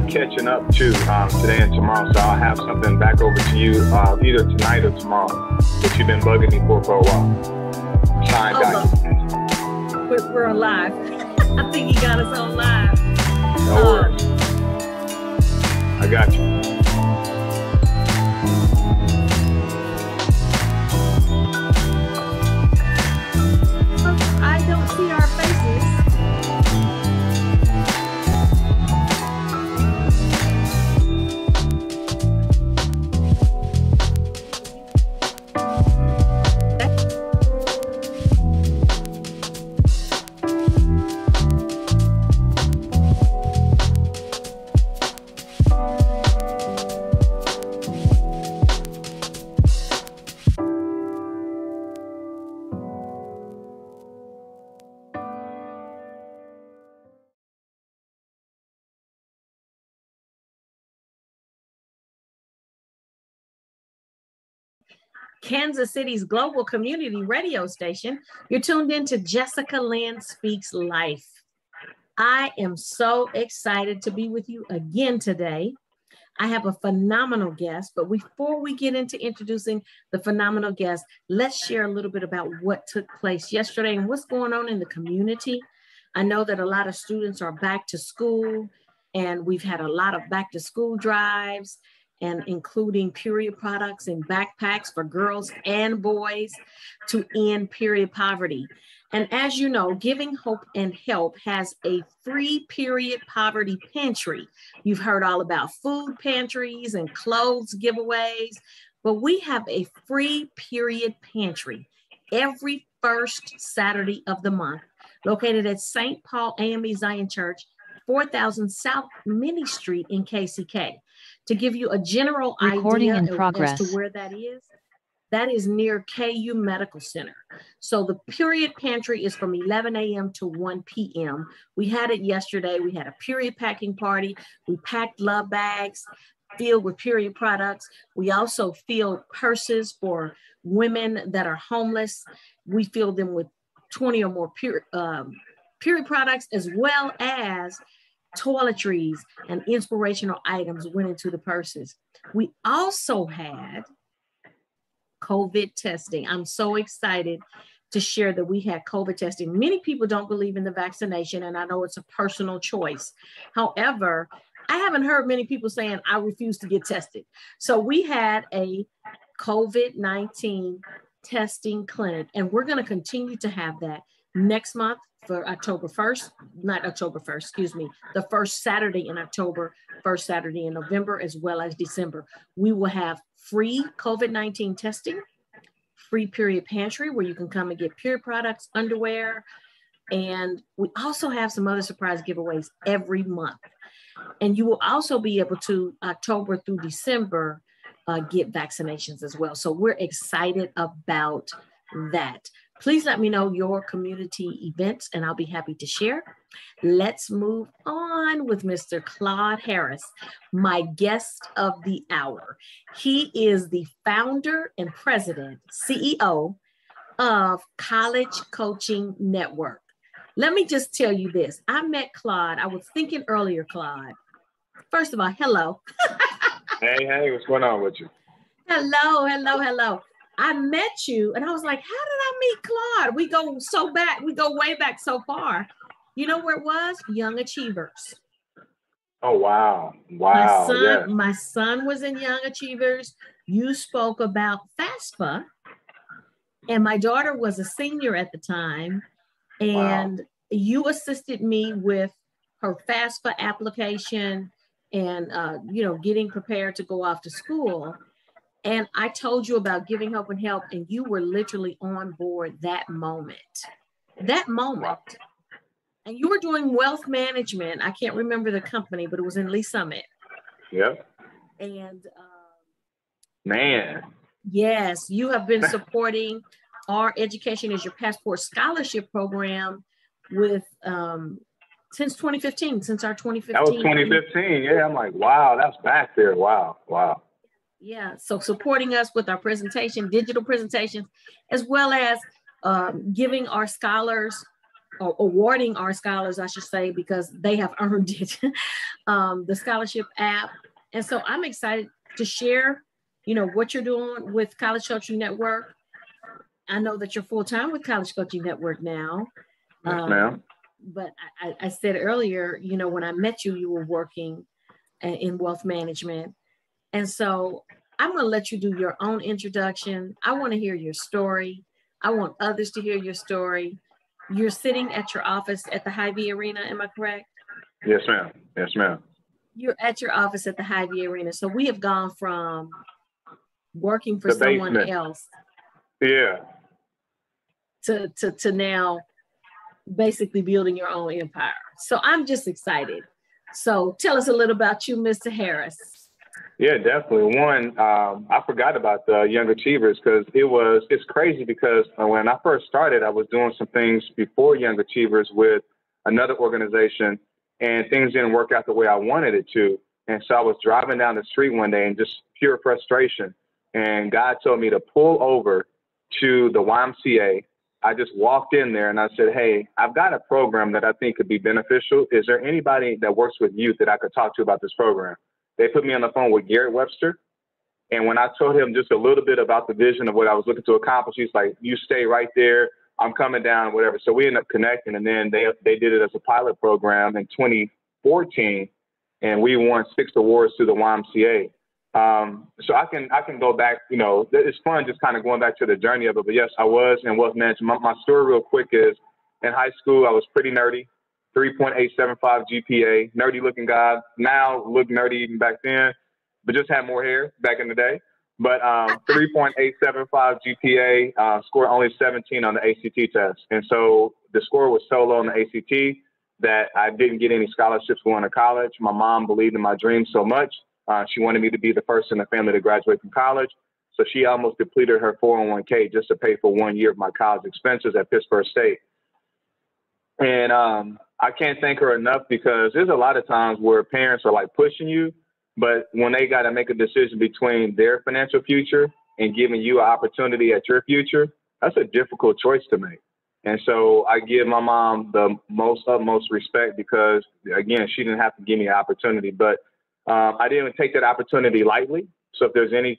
I'm catching up too today and tomorrow, so I'll have something back over to you either tonight or tomorrow that you've been bugging me for a while. Signed documents. We're on live. I think he got us on live. No worries. I got you. I don't see our faces. Kansas City's global community radio station. You're tuned in to Jessica Lynn Speaks Life. I am so excited to be with you again today. I have a phenomenal guest, but before we get into introducing the phenomenal guest, let's share a little bit about what took place yesterday and what's going on in the community. I know that a lot of students are back to school, and we've had a lot of back to school drives, and including period products and backpacks for girls and boys to end period poverty. And as you know, Giving Hope and Help has a free period poverty pantry. You've heard all about food pantries and clothes giveaways, but we have a free period pantry every first Saturday of the month, located at St. Paul AME Zion Church, 4000 South Minnie Street in KCK. To give you a general idea as to where that is near KU Medical Center. So the period pantry is from 11 a.m. to 1 p.m. We had it yesterday. We had a period packing party. We packed love bags filled with period products. We also filled purses for women that are homeless. We filled them with 20 or more period products, as well as toiletries and inspirational items went into the purses. We also had COVID testing. I'm so excited to share that we had COVID testing. Many people don't believe in the vaccination, and I know it's a personal choice. However, I haven't heard many people saying, I refuse to get tested. So we had a COVID-19 testing clinic, and we're going to continue to have that next month for October 1st, not October 1st, excuse me, the first Saturday in October, first Saturday in November, as well as December. We will have free COVID-19 testing, free period pantry where you can come and get period products, underwear, and we also have some other surprise giveaways every month. And you will also be able to, October through December, get vaccinations as well. So we're excited about that. Please let me know your community events and I'll be happy to share. Let's move on with Mr. KUAW Harris, my guest of the hour. He is the founder and president, CEO of College Coaching Network. Let me just tell you this. I met KUAW. I was thinking earlier, KUAW. First of all, hello. Hey, what's going on with you? Hello. I met you and I was like, how did I meet KUAW? We go so back, we go way back so far. You know where it was? Young Achievers. Oh, wow. My son was in Young Achievers. You spoke about FAFSA, and my daughter was a senior at the time. And you assisted me with her FAFSA application and, getting prepared to go off to school. And I told you about Giving Hope and Help, and you were literally on board that moment. Wow. And you were doing wealth management. I can't remember the company, but it was in Lee Summit. Yep. And man. Yes, you have been supporting our Education is Your Passport scholarship program with since 2015, since our 2015. That was 2015. Yeah, I'm like, wow, that's back there. Wow. Yeah, so supporting us with our presentation, digital presentations, as well as giving our scholars awarding our scholars, I should say, because they have earned it, the scholarship app. And so I'm excited to share, you know, what you're doing with College Coaching Network. I know that you're full-time with College Coaching Network now. Yes, ma'am. But I said earlier, you know, when I met you, you were working in wealth management. And so I'm going to let you do your own introduction. I want to hear your story. I want others to hear your story. You're sitting at your office at the Hy-Vee Arena, am I correct? Yes, ma'am. Yes, ma'am. You're at your office at the Hy-Vee Arena. So we have gone from working for The someone basement. else Yeah. to now basically building your own empire. So I'm just excited. So tell us a little about you, Mr. Harris. Yeah, definitely. One, I forgot about the Young Achievers because it's crazy because when I first started, I was doing some things before Young Achievers with another organization and things didn't work out the way I wanted it to. And so I was driving down the street one day in just pure frustration. And God told me to pull over to the YMCA. I just walked in there and I said, hey, I've got a program that I think could be beneficial. Is there anybody that works with youth that I could talk to about this program? They put me on the phone with Garrett Webster. And when I told him just a little bit about the vision of what I was looking to accomplish, he's like, you stay right there. I'm coming down, whatever. So we ended up connecting. And then they did it as a pilot program in 2014. And we won 6 awards through the YMCA. So I can go back, you know, it's fun just kind of going back to the journey of it. But yes, I was in wealth management. My story real quick is in high school, I was pretty nerdy, 3.875 GPA, nerdy looking guy. Now look nerdy even back then, but just had more hair back in the day. But 3.875 GPA, scored only 17 on the ACT test. And so the score was so low on the ACT that I didn't get any scholarships going to college. My mom believed in my dream so much. She wanted me to be the first in the family to graduate from college. So she almost depleted her 401k just to pay for 1 year of my college expenses at Pittsburgh State. And I can't thank her enough because there's a lot of times where parents are like pushing you, but when they got to make a decision between their financial future and giving you an opportunity at your future, that's a difficult choice to make. And so I give my mom the utmost respect because, again, she didn't have to give me an opportunity, but I didn't take that opportunity lightly. So if there's any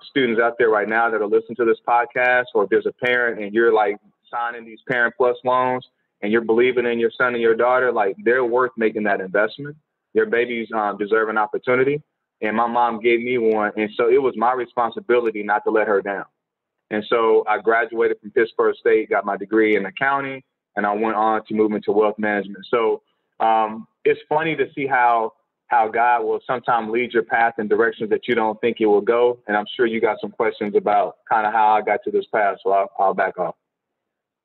students out there right now that are listening to this podcast, or if there's a parent and you're like signing these Parent Plus loans and you're believing in your son and your daughter, like they're worth making that investment. Their babies deserve an opportunity. And my mom gave me one. And so it was my responsibility not to let her down. And so I graduated from Pittsburgh State, got my degree in accounting, and I went on to move into wealth management. So it's funny to see how God will sometimes lead your path in directions that you don't think it will go. And I'm sure you got some questions about kind of how I got to this path. So I'll back off.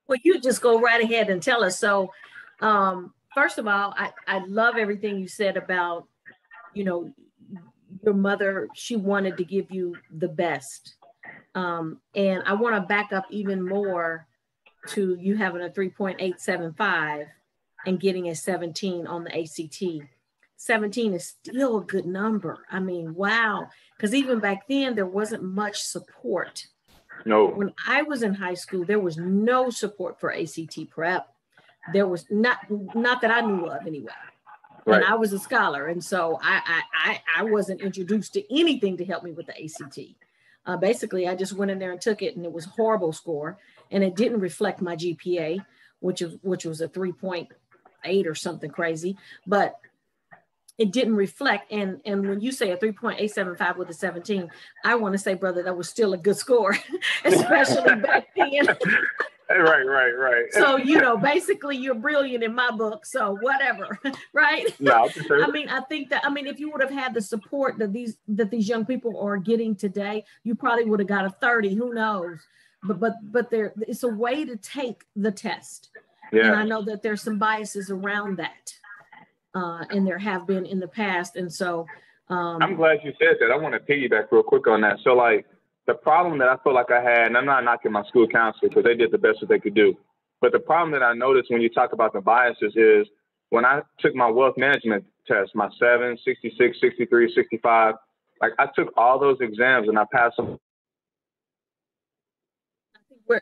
Well, you just go right ahead and tell us. So first of all, I love everything you said about, you know, your mother. She wanted to give you the best. And I want to back up even more to you having a 3.875 and getting a 17 on the ACT. 17 is still a good number. I mean, wow. Because even back then, there wasn't much support. No. When I was in high school, there was no support for ACT prep. There was not that I knew of anyway. Right. And I was a scholar. And so I wasn't introduced to anything to help me with the ACT. Basically, I just went in there and took it, and it was a horrible score. And it didn't reflect my GPA, which was a 3.8 or something crazy. But it didn't reflect. And when you say a 3.875 with a 17, I want to say, brother, that was still a good score, especially back then. Right. So, you know, basically you're brilliant in my book. So whatever, right? No, for sure. I mean, I think that, if you would have had the support that these young people are getting today, you probably would have got a 30, who knows? But it's a way to take the test. Yeah. And I know that there's some biases around that. And there have been in the past. And so I'm glad you said that. I want to piggyback real quick on that. So like the problem that I feel like I had, and I'm not knocking my school counselor because they did the best that they could do. But the problem that I noticed when you talk about the biases is when I took my wealth management test, my 7, 66, 63, 65, like I took all those exams and I passed them.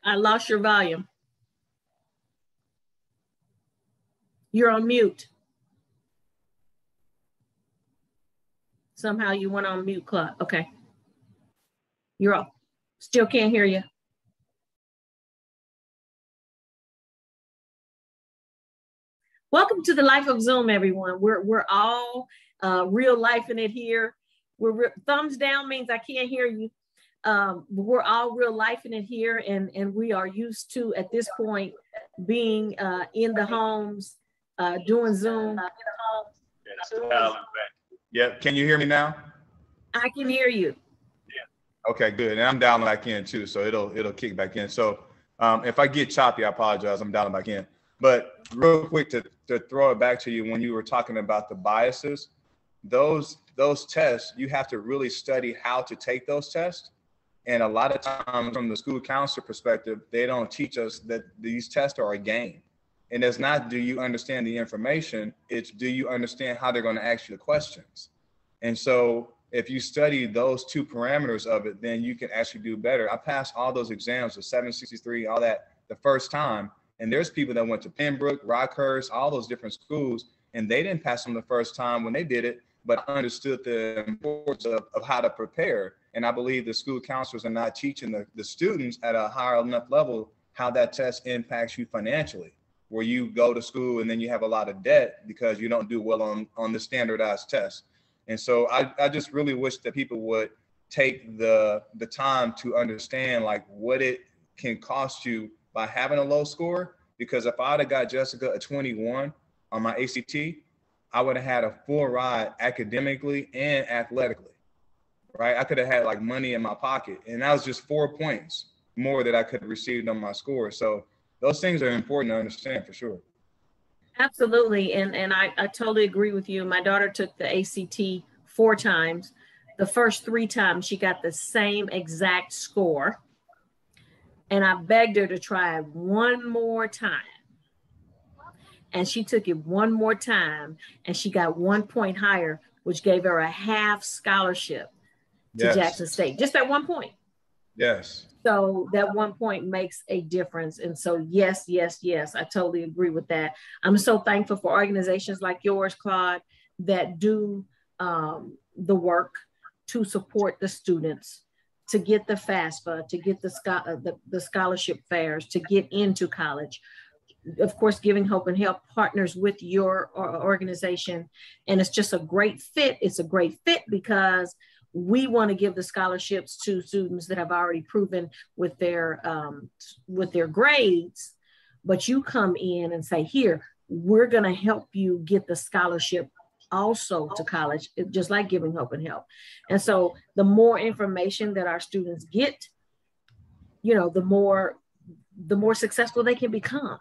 I lost your volume. You're on mute. Somehow you went on mute, Claude. Okay. You're up. Still can't hear you. Welcome to the Life of Zoom, everyone. We're all real life in it here. Thumbs down means I can't hear you. We're all real life in it here, and we are used to, at this point, being in the homes, doing Zoom. Yep. Can you hear me now? I can hear you. Yeah. Okay, good. And I'm dialing back in too, so it'll kick back in. So if I get choppy, I apologize. I'm dialing back in. But real quick to throw it back to you, when you were talking about the biases, those tests, you have to really study how to take those tests. And a lot of times from the school counselor perspective, they don't teach us that these tests are a game. And it's not, do you understand the information? It's, do you understand how they're going to ask you the questions? And so if you study those two parameters of it, then you can actually do better. I passed all those exams, the 763, all that, the first time. And there's people that went to Pembroke, Rockhurst, all those different schools, and they didn't pass them the first time when they did it, but understood the importance of how to prepare. And I believe the school counselors are not teaching the students at a higher enough level how that test impacts you financially, where you go to school and then you have a lot of debt because you don't do well on the standardized test. And so I just really wish that people would take the time to understand like what it can cost you by having a low score, because if I'd have got Jessica a 21 on my ACT, I would have had a full ride academically and athletically, right? I could have had like money in my pocket, and that was just 4 points more that I could have received on my score. So those things are important to understand for sure. Absolutely, and I totally agree with you. My daughter took the ACT 4 times. The first 3 times she got the same exact score. And I begged her to try it one more time. And she took it one more time, and she got 1 point higher, which gave her a half scholarship to Jackson State. Just that 1 point. Yes. So that 1 point makes a difference. And so, yes, yes, yes, I totally agree with that. I'm so thankful for organizations like yours, Claude, that do the work to support the students, to get the FAFSA, to get the scholarship fairs, to get into college. Of course, Giving Hope and Help partners with your organization. And it's just a great fit. It's a great fit because we want to give the scholarships to students that have already proven with their grades. But you come in and say, here, we're going to help you get the scholarship also to college, just like Giving Hope and Help. And so the more information that our students get, the more successful they can become.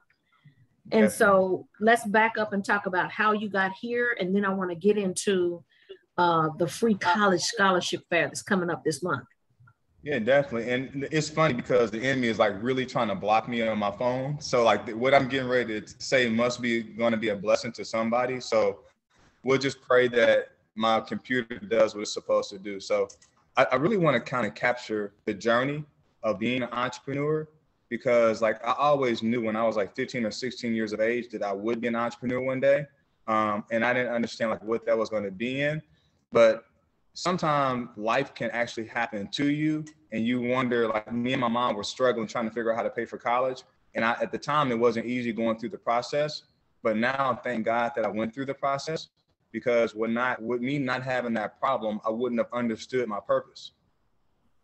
And so let's back up and talk about how you got here. And then I want to get into the free college scholarship fair that's coming up this month. Yeah, definitely. And it's funny because the enemy is like really trying to block me on my phone. So like what I'm getting ready to say must be going to be a blessing to somebody. So we'll just pray that my computer does what it's supposed to do. So I really want to kind of capture the journey of being an entrepreneur, because like I always knew when I was like 15 or 16 years of age that I would be an entrepreneur one day. And I didn't understand like what that was going to be in. But sometimes life can actually happen to you, and you wonder, like me and my mom were struggling trying to figure out how to pay for college. And at the time, it wasn't easy going through the process. But now, thank God that I went through the process, because with me not having that problem, I wouldn't have understood my purpose.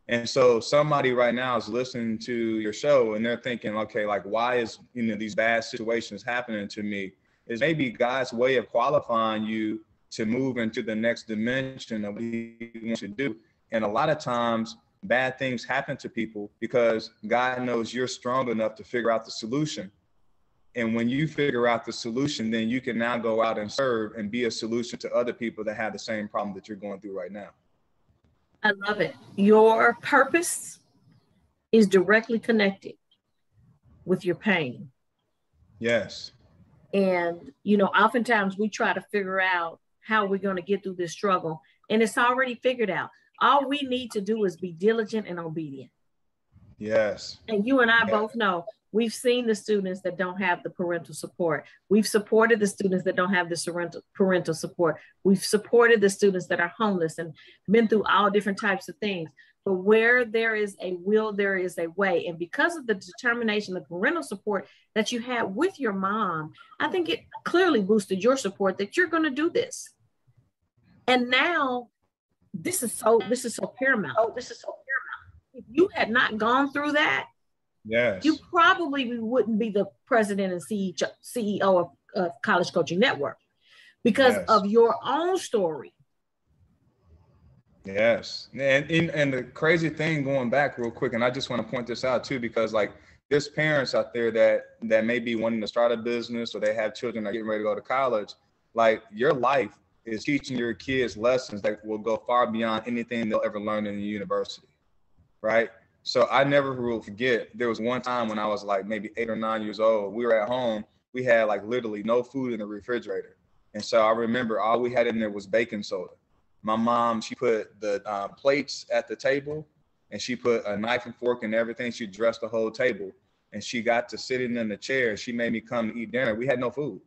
And so somebody right now is listening to your show and they're thinking, okay, like why is these bad situations happening to me? Is maybe God's way of qualifying you to move into the next dimension of what he wants you to do. And a lot of times bad things happen to people because God knows you're strong enough to figure out the solution. And when you figure out the solution, then you can now go out and serve and be a solution to other people that have the same problem that you're going through right now. I love it. Your purpose is directly connected with your pain. Yes. And, oftentimes we try to figure out how we're going to get through this struggle, and it's already figured out. All we need to do is be diligent and obedient. Yes. And you and I both know We've seen the students that don't have the parental support. We've supported the students that don't have the parental support. We've supported the students that are homeless and been through all different types of things. But where there is a will, there is a way. And because of the determination, the parental support that you had with your mom, I think it clearly boosted your support that you're going to do this. And now this is so paramount. If you had not gone through that, yes, you probably wouldn't be the president and CEO of College Coaching Network because of your own story. Yes. And the crazy thing, going back real quick, and I just want to point this out too, because like there's parents out there that may be wanting to start a business, or they have children that are getting ready to go to college. Like, your life is teaching your kids lessons that will go far beyond anything they'll ever learn in the university, right? So I never will forget, there was one time when I was like maybe 8 or 9 years old. We were at home. We had like literally no food in the refrigerator. And so I remember all we had in there was baking soda. My mom, she put the plates at the table, and she put a knife and fork and everything. She dressed the whole table, and she got to sitting in the chair. She made me come to eat dinner. We had no food.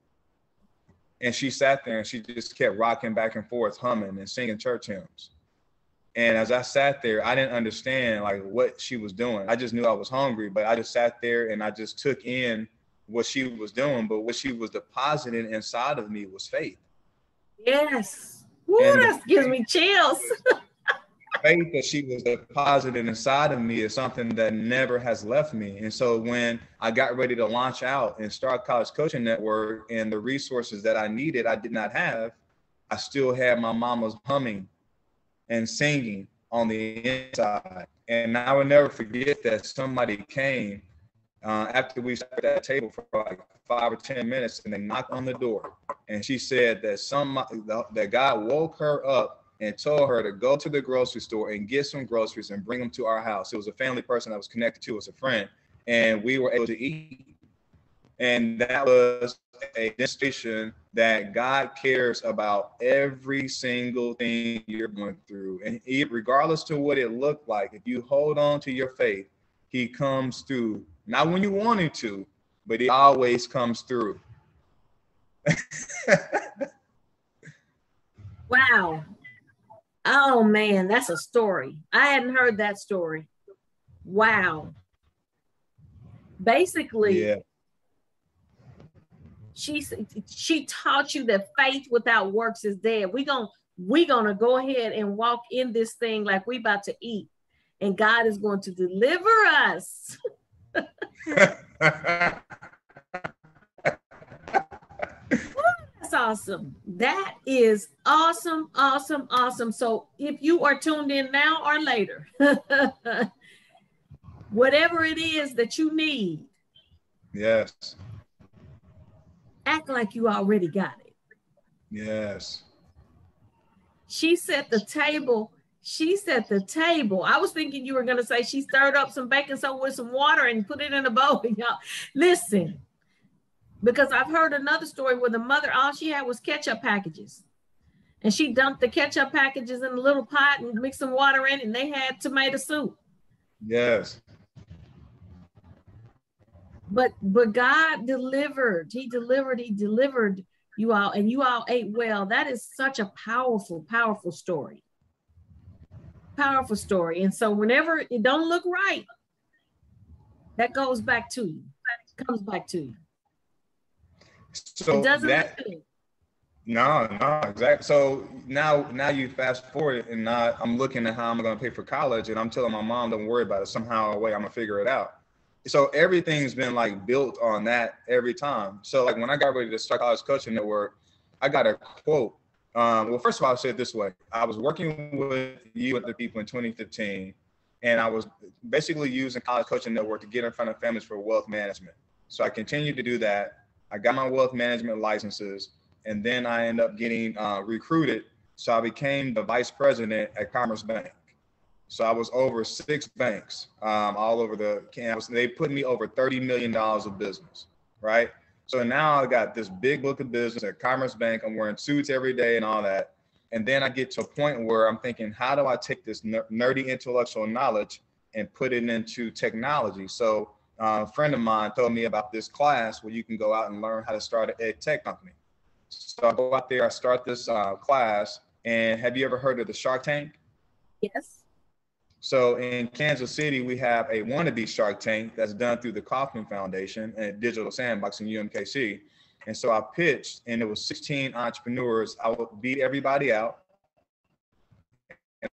And she sat there and she just kept rocking back and forth, humming and singing church hymns. And as I sat there, I didn't understand like what she was doing. I just knew I was hungry, but I just sat there and I just took in what she was doing. But what she was depositing inside of me was faith. Yes. Woo, that gives me chills. Faith that she was depositing inside of me is something that never has left me. And so when I got ready to launch out and start College Coaching Network, and the resources that I needed, I did not have, I still had my mama's humming and singing on the inside. And I will never forget that somebody came after we sat at that table for like 5 or 10 minutes, and they knocked on the door. And she said that God woke her up and told her to go to the grocery store and get some groceries and bring them to our house. It was a family person that was connected to us, a friend, and we were able to eat. And that was a demonstration that God cares about every single thing you're going through. And regardless to what it looked like, if you hold on to your faith, he comes through. Not when you want him to, but he always comes through. Wow. Oh man, that's a story. I hadn't heard that story. Wow. Basically, yeah. She taught you that faith without works is dead. We're gonna go ahead and walk in this thing like we about to eat, and God is going to deliver us. That's awesome. That is awesome, awesome, awesome. So if you are tuned in now or later, whatever it is that you need, yes, act like you already got it. Yes. She set the table. She set the table. I was thinking you were going to say she stirred up some baking soda with some water and put it in a bowl. Y'all, listen, because I've heard another story where the mother, all she had was ketchup packages. And she dumped the ketchup packages in a little pot and mixed some water in it, and they had tomato soup. Yes. But God delivered. He delivered you all, and you all ate well. That is such a powerful, powerful story. Powerful story. And so whenever it don't look right, that goes back to you. It comes back to you. So it doesn't that, no, exactly. So now you fast forward, and now I'm looking at how I'm going to pay for college, and I'm telling my mom, don't worry about it. Somehow or way, I'm going to figure it out. So everything's been like built on that every time. So like when I got ready to start College Coaching Network, I got a quote. Well, first of all, I'll say it this way. I was working with you and the people in 2015, and I was basically using College Coaching Network to get in front of families for wealth management. So I continued to do that. I got my wealth management licenses, and then I ended up getting recruited. So I became the vice president at Commerce Bank. So I was over 6 banks all over the campus. They put me over $30 million of business, right? So now I got this big book of business at Commerce Bank. I'm wearing suits every day and all that. And then I get to a point where I'm thinking, how do I take this nerdy intellectual knowledge and put it into technology? So a friend of mine told me about this class where you can go out and learn how to start an ed tech company. So I go out there, I start this class. And have you ever heard of the Shark Tank? Yes. So in Kansas City, we have a wannabe Shark Tank that's done through the Kauffman Foundation and Digital Sandbox in UMKC. And so I pitched, and it was 16 entrepreneurs. I would beat everybody out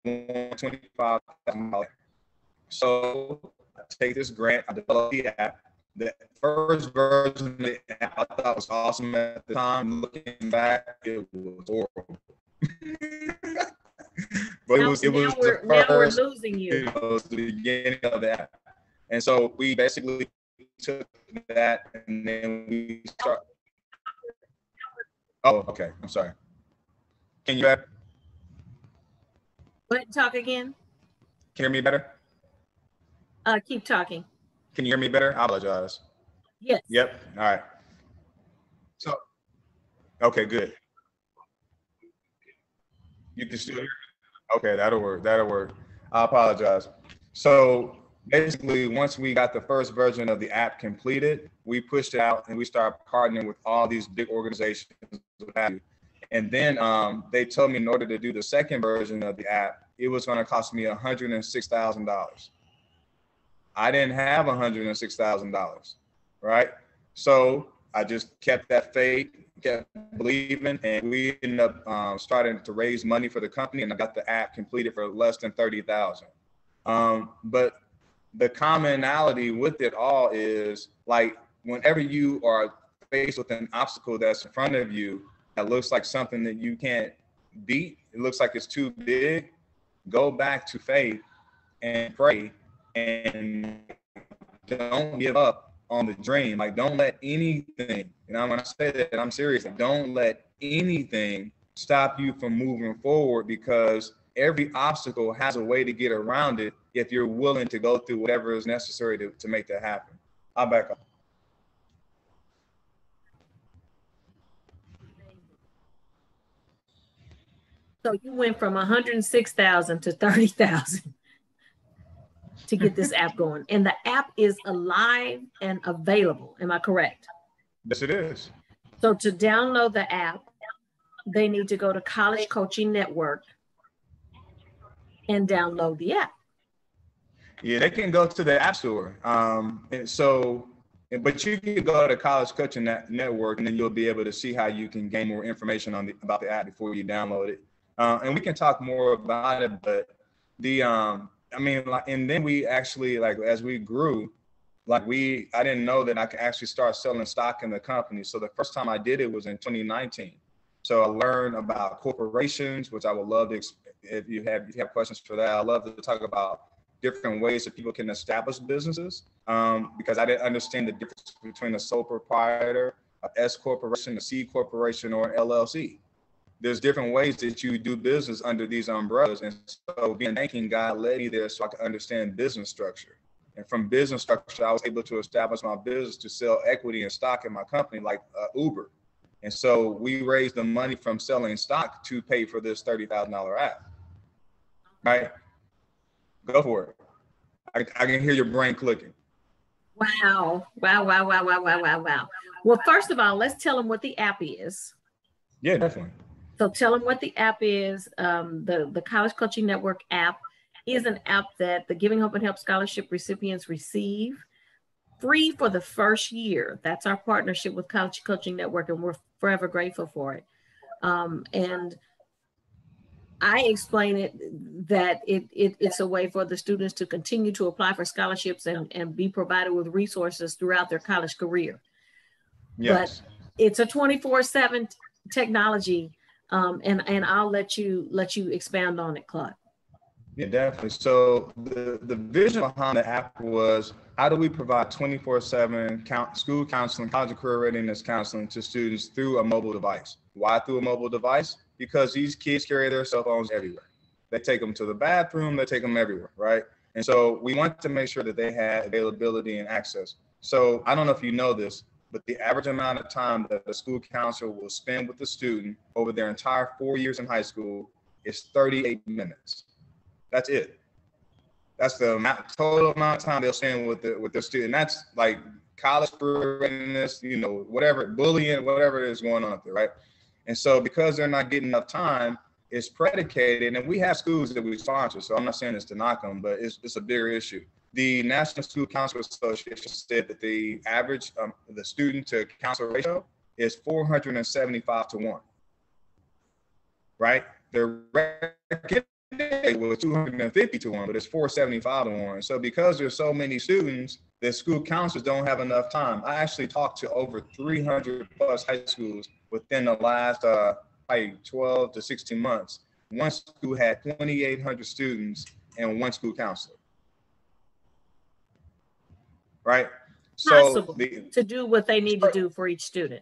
and won $25,000. So I take this grant, I develop the app. The first version of the app I thought was awesome at the time. Looking back, it was horrible. But now, it was now we're losing you. It was the beginning of that. And so we basically took that and then we start. Oh, okay. I'm sorry. Can you better? Go ahead and talk again. Can you hear me better? Keep talking. Can you hear me better? I apologize. Yes. Yep. All right. So, okay, good. You can still hear me? Okay, that'll work. That'll work. I apologize. So basically, once we got the first version of the app completed, we pushed it out and we started partnering with all these big organizations. And then they told me in order to do the second version of the app, it was going to cost me $106,000. I didn't have $106,000, right? So I just kept that faith, kept believing, and we ended up starting to raise money for the company, and I got the app completed for less than $30,000. But the commonality with it all is, like, whenever you are faced with an obstacle that's in front of you that looks like something that you can't beat, it looks like it's too big, go back to faith and pray and don't give up on the dream. Like, don't let anything, when I say that, I'm serious, don't let anything stop you from moving forward, because every obstacle has a way to get around it if you're willing to go through whatever is necessary to make that happen. I'll back up. So you went from 106,000 to 30,000 to get this app going, and the app is alive and available. Am I correct? Yes, it is. So to download the app, they need to go to College Coaching Network and download the app. Yeah, they can go to the App Store. But you can go to College Coaching Network, and then you'll be able to see how you can gain more information about the app before you download it. And we can talk more about it, but and then we actually, like, as we grew, like, I didn't know that I could actually start selling stock in the company. So the first time I did it was in 2019. So I learned about corporations, which I would love to, if you have questions for that, I'd love to talk about different ways that people can establish businesses, because I didn't understand the difference between a sole proprietor, a S corporation, a C corporation, or an LLC. There's different ways that you do business under these umbrellas. And so being a banking guy led me there so I could understand business structure. And from business structure, I was able to establish my business to sell equity and stock in my company, like Uber. And so we raised the money from selling stock to pay for this $30,000 app. Right? Go for it. I can hear your brain clicking. Wow. Well, first of all, let's tell them what the app is. Yeah, definitely. So tell them what the app is. The College Coaching Network app is an app that the Giving Hope and Help Scholarship recipients receive free for the first year. That's our partnership with College Coaching Network, and we're forever grateful for it. And I explain it that it's a way for the students to continue to apply for scholarships and be provided with resources throughout their college career. Yes. But it's a 24/7 technology, and I'll let you expand on it, Claude. Yeah, definitely. So the vision behind the app was, how do we provide 24/7 school counseling, college and career readiness counseling to students through a mobile device? Why through a mobile device? Because these kids carry their cell phones everywhere. They take them to the bathroom, they take them everywhere, right? And so we want to make sure that they had availability and access. So I don't know if you know this, but the average amount of time that a school counselor will spend with the student over their entire 4 years in high school is 38 minutes. That's it. That's the total amount of time they'll spend with their student. That's like college readiness, you know, whatever, bullying, whatever is going on up there, right? And so because they're not getting enough time, it's predicated, and we have schools that we sponsor, so I'm not saying this to knock them, but it's a bigger issue. The National School Counselor Association said that the average, the student to counselor ratio is 475 to 1, right? The record was 250 to 1, but it's 475 to 1. So because there's so many students, the school counselors don't have enough time. I actually talked to over 300 plus high schools within the last 12 to 16 months. One school had 2,800 students and one school counselor. Right? Possible to do what they need to do for each student.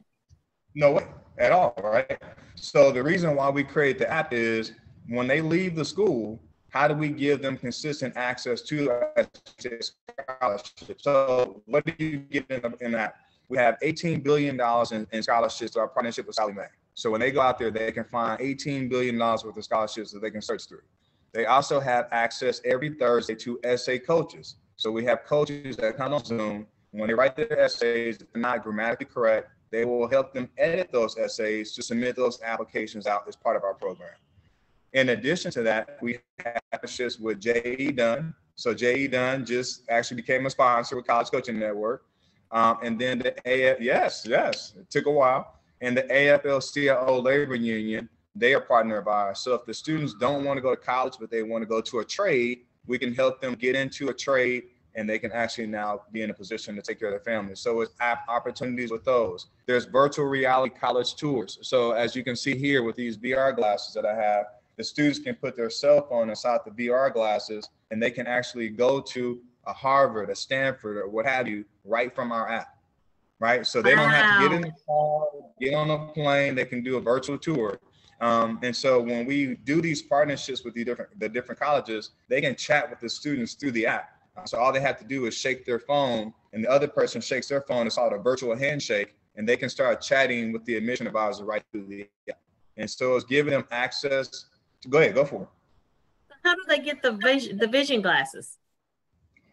No way at all, right? So the reason why we create the app is when they leave the school, how do we give them consistent access to scholarships? So what do you get in that? We have $18 billion in scholarships through our partnership with Sallie Mae. So when they go out there, they can find $18 billion worth of scholarships that they can search through. They also have access every Thursday to essay coaches. So we have coaches that come on Zoom. When they write their essays, if they're not grammatically correct, they will help them edit those essays to submit those applications out as part of our program. In addition to that, we have partnerships with J.E. Dunn. So J.E. Dunn just actually became a sponsor with College Coaching Network. And then the yes, it took a while. And the AFL-CIO Labor Union, they are a partner of ours. So if the students don't want to go to college, but they want to go to a trade, we can help them get into a trade, and they can actually now be in a position to take care of their families. So it's opportunities with those. There's virtual reality college tours. So as you can see here with these VR glasses that I have, the students can put their cell phone inside the VR glasses, and they can actually go to a Harvard, a Stanford, or what have you, right from our app, right? So they don't have to get in the car, get on a plane, they can do a virtual tour. And so when we do these partnerships with the different colleges, they can chat with the students through the app. So all they have to do is shake their phone, and the other person shakes their phone. It's called a virtual handshake, and they can start chatting with the admission advisor right through the app. And so it's giving them access. Go ahead, go for it. How do they get the vision glasses?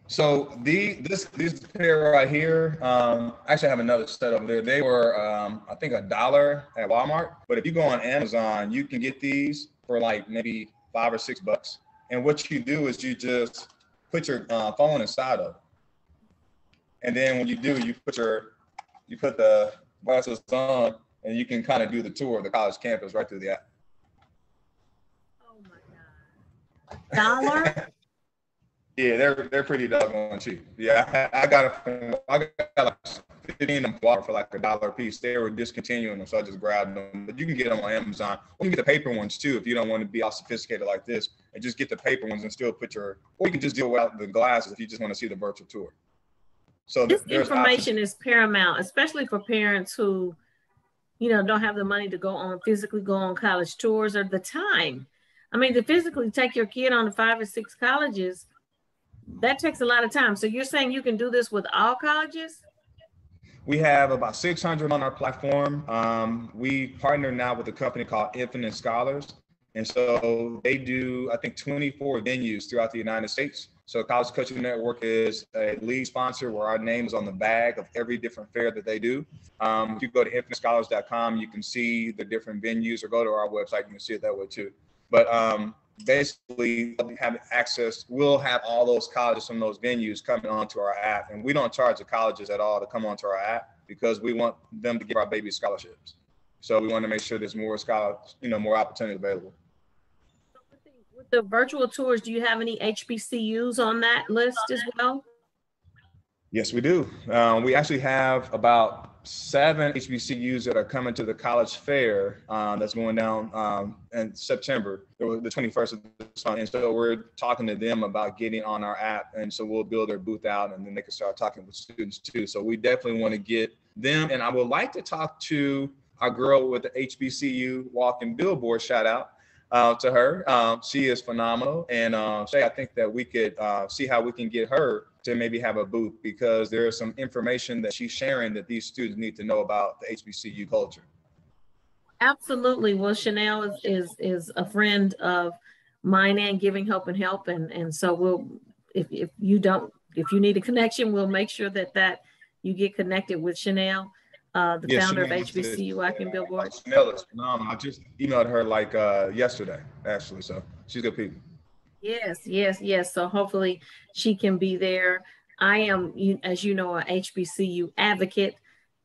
So this pair right here, actually I have another set over there. They were, I think $1 at Walmart. But if you go on Amazon, you can get these for like maybe $5 or $6. And what you do is you just put your phone inside of it. And then when you do, you put the glasses on, and you can kind of do the tour of the college campus right through the app. Oh my God. $1? Yeah, they're pretty doggone cheap. Yeah, I got like 15 of them for like $1 a piece. They were discontinuing them, so I just grabbed them. But you can get them on Amazon. Or you can get the paper ones too if you don't want to be all sophisticated like this, and just get the paper ones and still put or you can just deal without the glasses if you just want to see the virtual tour. So this information is paramount, especially for parents who, don't have the money to physically go on college tours or the time. I mean, to physically take your kid on to 5 or 6 colleges, that takes a lot of time. So you're saying you can do this with all colleges? We have about 600 on our platform. We partner now with a company called Infinite Scholars. And so they do, I think, 24 venues throughout the United States. So College Coaching Network is a lead sponsor where our name is on the bag of every different fair that they do. If you go to infinitescholars.com, you can see the different venues, or go to our website, you can see it that way too. But basically have access, we'll have all those colleges from those venues coming onto our app. And we don't charge the colleges at all to come onto our app because we want them to give our babies scholarships. So we want to make sure there's more more opportunity available. With the virtual tours, do you have any HBCUs on that list as well? Yes, we do. We actually have about 7 HBCUs that are coming to the college fair that's going down in September, the 21st of this month. And so we're talking to them about getting on our app. And so we'll build their booth out, and then they can start talking with students too. So we definitely want to get them. And I would like to talk to our girl with the HBCU walking billboard, shout out to her. She is phenomenal. And Shay, I think that we could see how we can get her to maybe have a booth, because there is some information that she's sharing that these students need to know about the HBCU culture. Absolutely. Well, Chanel is a friend of mine and Giving Hope and Help. And so if you don't, if you need a connection, we'll make sure that you get connected with Chanel, the founder of HBCU Walking Billboard. Chanel is phenomenal. I just emailed her like yesterday, actually. So she's good people. Yes. So hopefully she can be there. I am, as you know, an HBCU advocate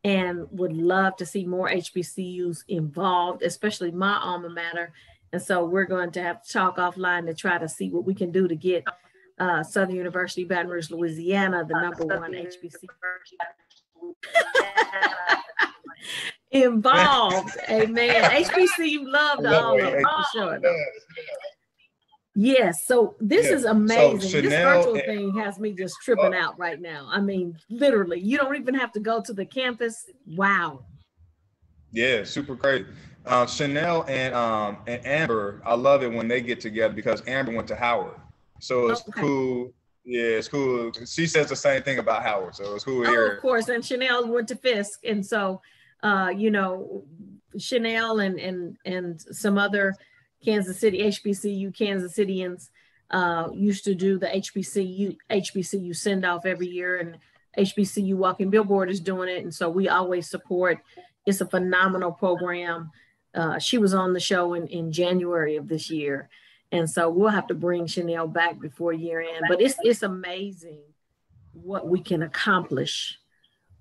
and would love to see more HBCUs involved, especially my alma mater. And so we're going to have to talk offline to try to see what we can do to get Southern University, Baton Rouge, Louisiana, the #1 HBCU involved. Amen. HBCU love the all of it, for sure. Yes, so this is amazing. So this virtual thing has me just tripping out right now. I mean, literally, you don't even have to go to the campus. Wow. Yeah, super great. Chanel and Amber, I love it when they get together because Amber went to Howard. So it's cool. Yeah, it's cool. She says the same thing about Howard, so it's cool here. Of course, and Chanel went to Fisk, and so Chanel and some other Kansas City HBCU Kansas Cityans used to do the HBCU send off every year, and HBCU Walking Billboard is doing it, and so we always support. It's a phenomenal program. She was on the show in January of this year, and so we'll have to bring Chanel back before year end. But it's amazing what we can accomplish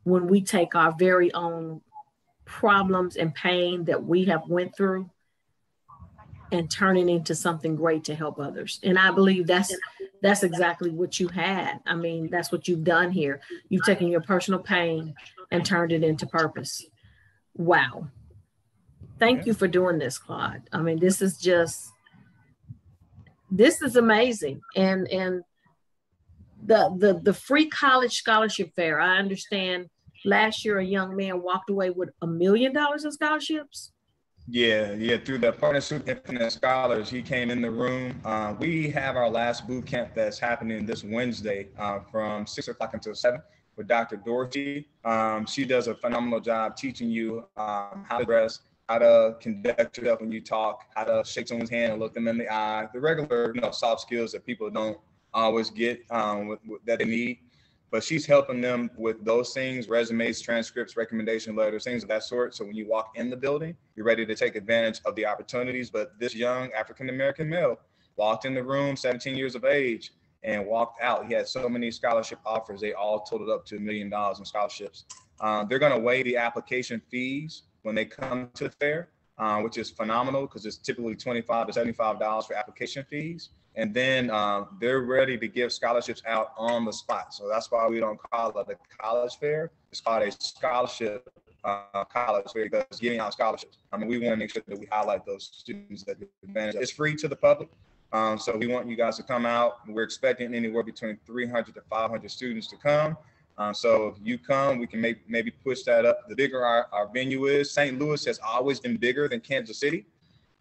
when we take our very own problems and pain that we have went through and turn it into something great to help others. And I believe that's exactly what you had. I mean, that's what you've done here. You've taken your personal pain and turned it into purpose. Wow. Thank you for doing this, Claude. I mean, this is amazing. And the free college scholarship fair, I understand last year a young man walked away with $1 million in scholarships. Yeah, through the Partnership Infinite Scholars, he came in the room. We have our last boot camp that's happening this Wednesday from 6 o'clock until 7 with Dr. Dorsey. She does a phenomenal job teaching you how to dress, how to conduct yourself when you talk, how to shake someone's hand and look them in the eye, the regular soft skills that people don't always get that they need. But she's helping them with those things, resumes, transcripts, recommendation letters, things of that sort. So when you walk in the building, you're ready to take advantage of the opportunities. But this young African-American male walked in the room, 17 years of age, and walked out. He had so many scholarship offers. They all totaled up to $1 million in scholarships. They're going to waive the application fees when they come to the fair, which is phenomenal because it's typically $25 to $75 for application fees. And then they're ready to give scholarships out on the spot. So that's why we don't call it a college fair. It's called a scholarship college fair because it's giving out scholarships. I mean, we want to make sure that we highlight those students that advantage. It's free to the public. So we want you guys to come out. We're expecting anywhere between 300 to 500 students to come. So if you come, we can maybe push that up. The bigger our venue is, St. Louis has always been bigger than Kansas City.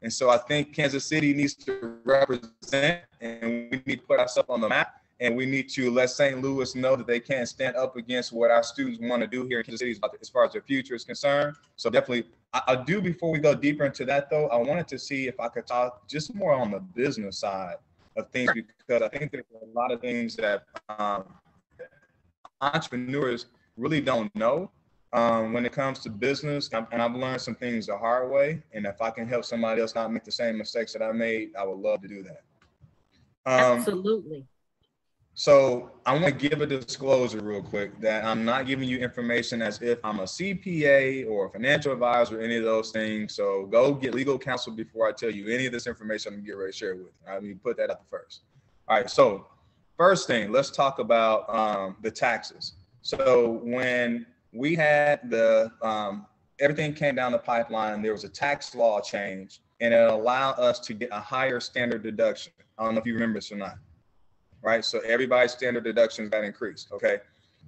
And so I think Kansas City needs to represent, and we need to put ourselves on the map, and we need to let St. Louis know that they can't stand up against what our students want to do here in Kansas City as far as their future is concerned. So definitely, I do, before we go deeper into that though, I wanted to see if I could talk just more on the business side of things, because I think there's a lot of things that entrepreneurs really don't know. When it comes to business, and I've learned some things the hard way. And if I can help somebody else not make the same mistakes that I made, I would love to do that. Absolutely. So I want to give a disclosure real quick that I'm not giving you information as if I'm a CPA or a financial advisor or any of those things. So go get legal counsel before I tell you any of this information I'm getting ready to share with you. I mean, put that out first. All right. So first thing, let's talk about the taxes. So when we had everything came down the pipeline, there was a tax law change, and it allowed us to get a higher standard deduction. I don't know if you remember this or not, right? So everybody's standard deductions got increased, okay?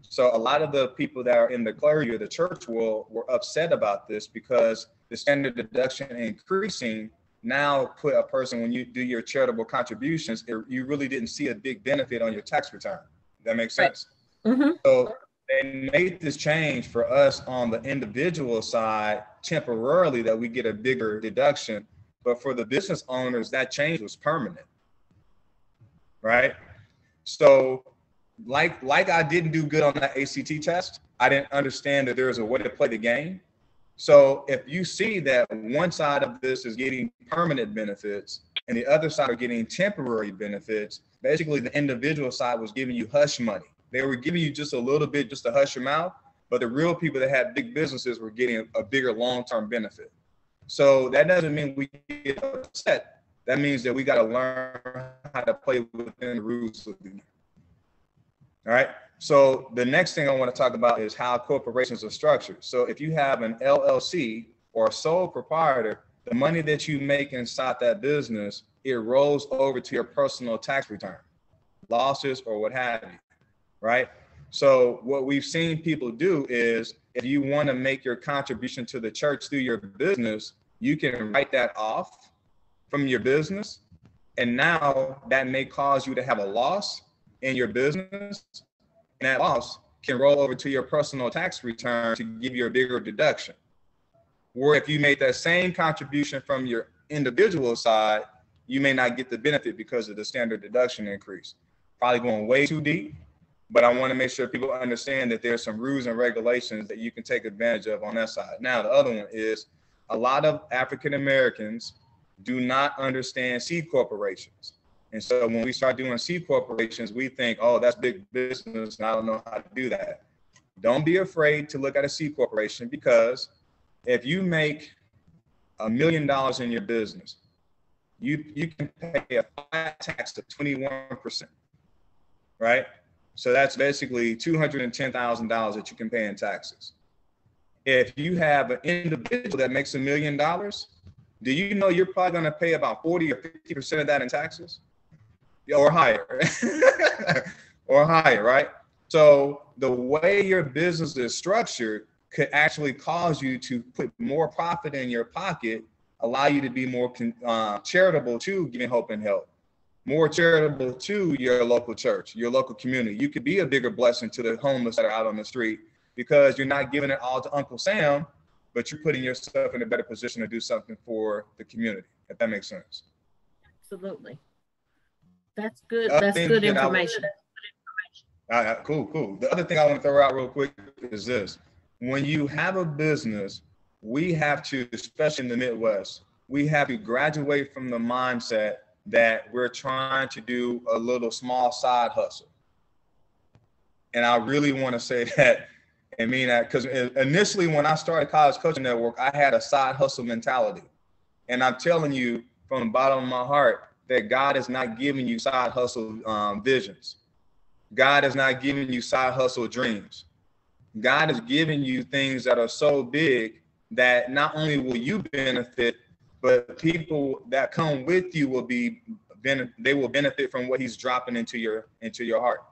So a lot of the people that are in the clergy or the church world were upset about this because the standard deduction increasing now put a person, when you do your charitable contributions, you really didn't see a big benefit on your tax return. That makes sense? Right. Mm-hmm. So they made this change for us on the individual side temporarily that we get a bigger deduction, but for the business owners, that change was permanent, right? So like I didn't do good on that ACT test, I didn't understand that there is a way to play the game. So if you see that one side of this is getting permanent benefits and the other side are getting temporary benefits, basically the individual side was giving you hush money. They were giving you just a little bit just to hush your mouth, but the real people that had big businesses were getting a bigger long-term benefit. So that doesn't mean we get upset. That means that we got to learn how to play within the rules of the game. All right. So the next thing I want to talk about is how corporations are structured. So if you have an LLC or a sole proprietor, the money that you make inside that business, it rolls over to your personal tax return, losses or what have you, right? So what we've seen people do is if you want to make your contribution to the church through your business, you can write that off from your business. And now that may cause you to have a loss in your business. And that loss can roll over to your personal tax return to give you a bigger deduction. Or if you made that same contribution from your individual side, you may not get the benefit because of the standard deduction increase. Probably going way too deep, but I want to make sure people understand that there's some rules and regulations that you can take advantage of on that side. Now, the other one is a lot of African Americans do not understand C corporations. And so when we start doing C corporations, we think, oh, that's big business and I don't know how to do that. Don't be afraid to look at a C corporation, because if you make $1 million in your business, you can pay a flat tax of 21%, right? So that's basically $210,000 that you can pay in taxes. If you have an individual that makes $1 million, do you know you're probably going to pay about 40 or 50% of that in taxes? Or higher, or higher, right? So the way your business is structured could actually cause you to put more profit in your pocket, allow you to be more charitable to Giving Hope and Help, more charitable to your local church, your local community. You could be a bigger blessing to the homeless that are out on the street because you're not giving it all to Uncle Sam, but you're putting yourself in a better position to do something for the community, if that makes sense. Absolutely. That's good. That's good information. Cool. The other thing I want to throw out real quick is this. When you have a business, we have to, especially in the Midwest, we have to graduate from the mindset that we're trying to do a little small side hustle. And I really want to say that and mean that, because initially when I started College Coaching Network, I had a side hustle mentality. And I'm telling you from the bottom of my heart, that God is not giving you side hustle visions. God is not giving you side hustle dreams. God is giving you things that are so big that not only will you benefit, but people that come with you will they will benefit from what he's dropping into your heart.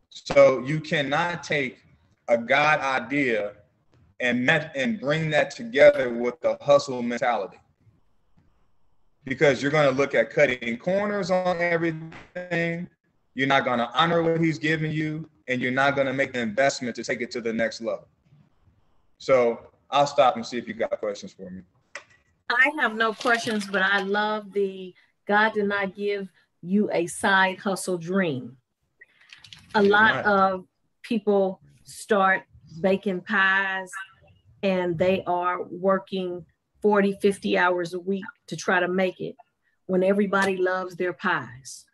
So you cannot take a God idea and bring that together with the hustle mentality. Because you're going to look at cutting corners on everything. You're not going to honor what he's giving you, and you're not going to make the investment to take it to the next level. So I'll stop and see if you got questions for me. I have no questions, but I love the God did not give you a side hustle dream. A lot of people start baking pies and they are working 40, 50 hours a week to try to make it when everybody loves their pies.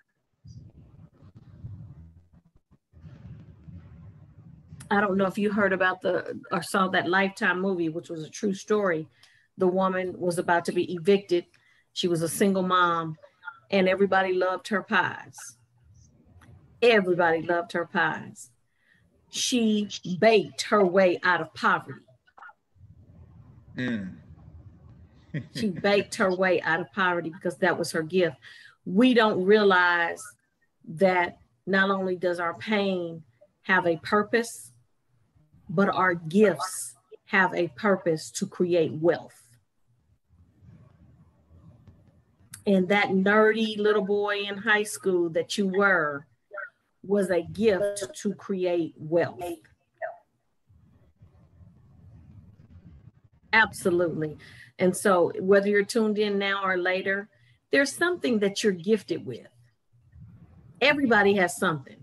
I don't know if you heard about or saw that Lifetime movie, which was a true story. The woman was about to be evicted. She was a single mom and everybody loved her pies. Everybody loved her pies. She baked her way out of poverty. She baked her way out of poverty because that was her gift. We don't realize that not only does our pain have a purpose, but our gifts have a purpose to create wealth. And that nerdy little boy in high school that you were was a gift to create wealth. Absolutely. And so whether you're tuned in now or later, there's something that you're gifted with. Everybody has something.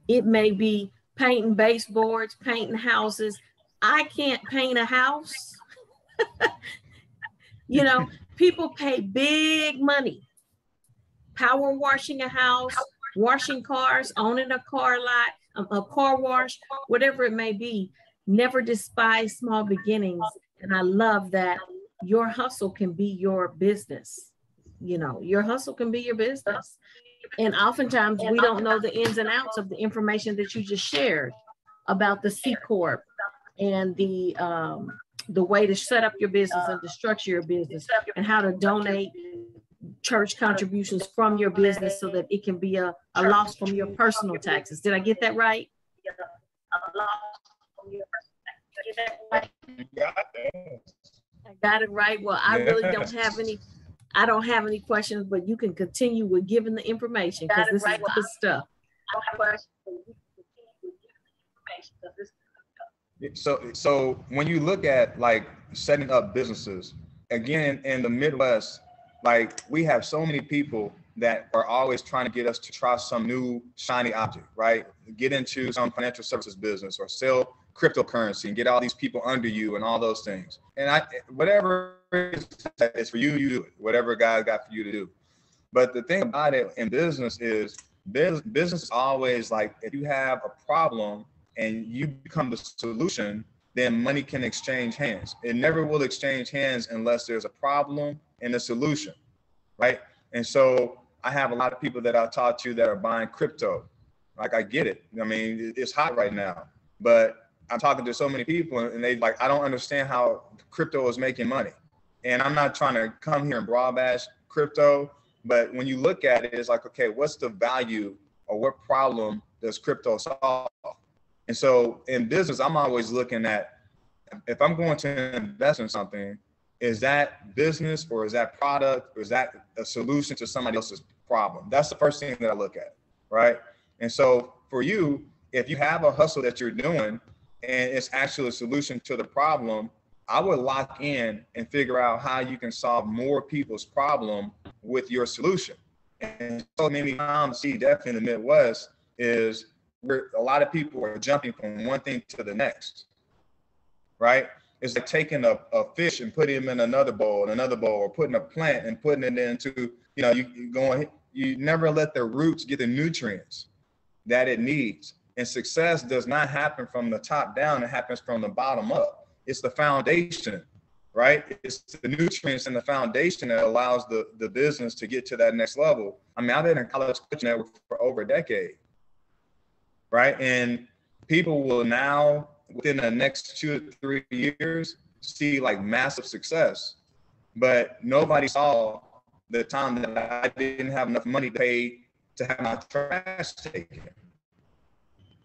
It may be painting baseboards, painting houses. I can't paint a house. You know, people pay big money. Power washing a house, washing cars, owning a car lot, a car wash, whatever it may be. Never despise small beginnings. And I love that your hustle can be your business. You know, your hustle can be your business. And oftentimes we don't know the ins and outs of the information that you just shared about the C Corp and the way to set up your business and to structure your business and how to donate church contributions from your business so that it can be a loss from your personal taxes. Did I get that right? I got it right. Well, I really don't have any questions, but you can continue with giving the information because this is good stuff. So when you look at like setting up businesses, again, in the Midwest, like we have so many people that are always trying to get us to try some new shiny object, right? Get into some financial services business or sell cryptocurrency and get all these people under you and all those things. And whatever is for you, you do it. Whatever God got for you to do. But the thing about it in business is business is always like, if you have a problem and you become the solution, then money can exchange hands. It never will exchange hands unless there's a problem and a solution, right? And so I have a lot of people that I talk to that are buying crypto. Like, I get it. I mean, it's hot right now, but I'm talking to so many people and they like, I don't understand how crypto is making money. And I'm not trying to come here and broad bash crypto, but when you look at it, it's like, okay, what's the value or what problem does crypto solve? And so in business, I'm always looking at, if I'm going to invest in something, is that business or is that product or is that a solution to somebody else's problem? That's the first thing that I look at, right? And so for you, if you have a hustle that you're doing and it's actually a solution to the problem, I would lock in and figure out how you can solve more people's problem with your solution. And so many times, see, definitely in the Midwest, is where a lot of people are jumping from one thing to the next, right? It's like taking a fish and putting him in another bowl, or putting a plant and putting it into, you know, you never let the roots get the nutrients that it needs. And success does not happen from the top down, it happens from the bottom up. It's the foundation, right? It's the nutrients and the foundation that allows the business to get to that next level. I mean, I've been in college coaching network for over a decade, right? And people will now, within the next 2 to 3 years, see like massive success. But nobody saw the time that I didn't have enough money to pay to have my trash taken.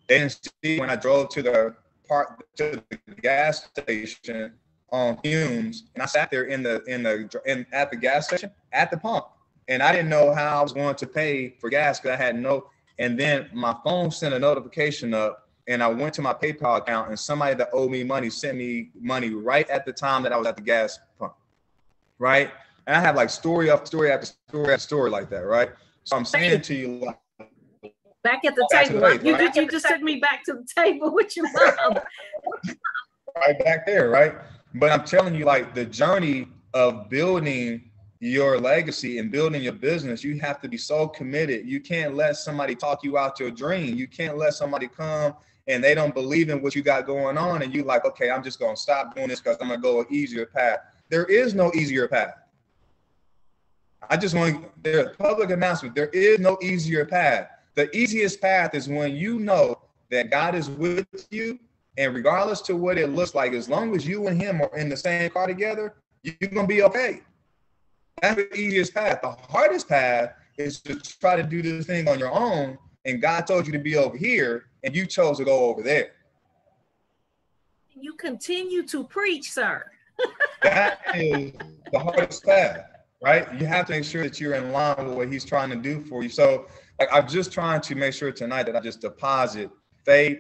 They didn't see when I drove to the gas station on fumes, and I sat there at the gas station at the pump, and I didn't know how I was going to pay for gas because I had no. And then my phone sent a notification up, and I went to my PayPal account, and somebody that owed me money sent me money right at the time that I was at the gas pump, right? And I have like story after story after story after story like that, right? So I'm saying to you, like, back at the table. You just took me back to the table with your mom. Right back there, right? But I'm telling you, like, the journey of building your legacy and building your business, you have to be so committed. You can't let somebody talk you out your dream. You can't let somebody come and they don't believe in what you got going on, and you like, okay, I'm just gonna stop doing this because I'm gonna go an easier path. There is no easier path. I just want there's a public announcement. There is no easier path. The easiest path is when you know that God is with you, and regardless to what it looks like, as long as you and him are in the same car together, you're gonna be okay. That's the easiest path. The hardest path is to try to do this thing on your own, and God told you to be over here, and you chose to go over there. You continue to preach, sir. That is the hardest path, right? You have to make sure that you're in line with what he's trying to do for you. So, like, I'm just trying to make sure tonight that I just deposit faith,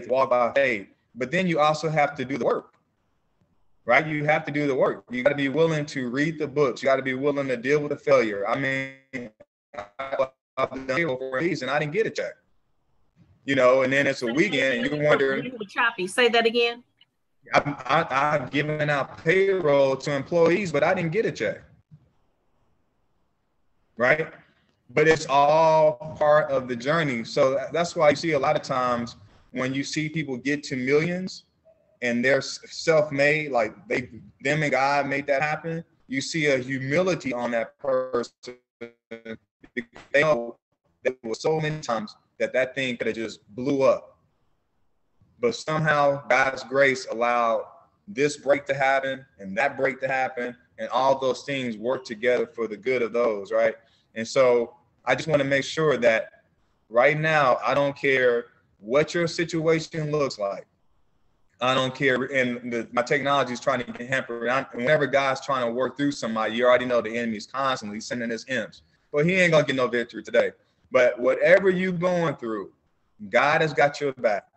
walk by faith. But then you also have to do the work, right? You have to do the work. You got to be willing to read the books. You got to be willing to deal with the failure. I mean, the payroll for a reason, I didn't get a check. You know, and then it's a weekend and you're wondering. You were choppy. Say that again. I've given out payroll to employees, but I didn't get a check. Right? But it's all part of the journey. So that's why you see a lot of times when you see people get to millions and they're self-made, like them and God made that happen, you see a humility on that person. They know there was so many times that thing could have just blew up. But somehow God's grace allowed this break to happen and that break to happen, and all those things work together for the good of those, right? And so I just want to make sure that right now, I don't care what your situation looks like. I don't care. And my technology is trying to get hampered. Whenever God's trying to work through somebody, you already know the enemy's constantly sending his imps. But he ain't going to get no victory today. But whatever you're going through, God has got your back.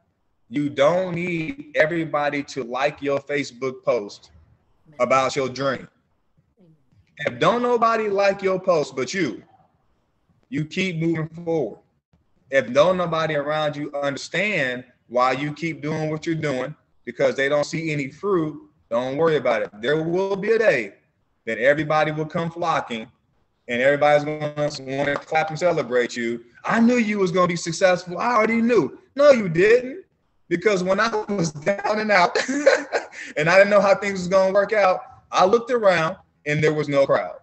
You don't need everybody to like your Facebook post about your journey. If don't nobody like your post but you keep moving forward. If don't nobody around you understand why you keep doing what you're doing because they don't see any fruit, don't worry about it. There will be a day that everybody will come flocking and everybody's going to want to clap and celebrate you. I knew you was going to be successful. I already knew. No, you didn't. Because when I was down and out and I didn't know how things was going to work out, I looked around and there was no crowd.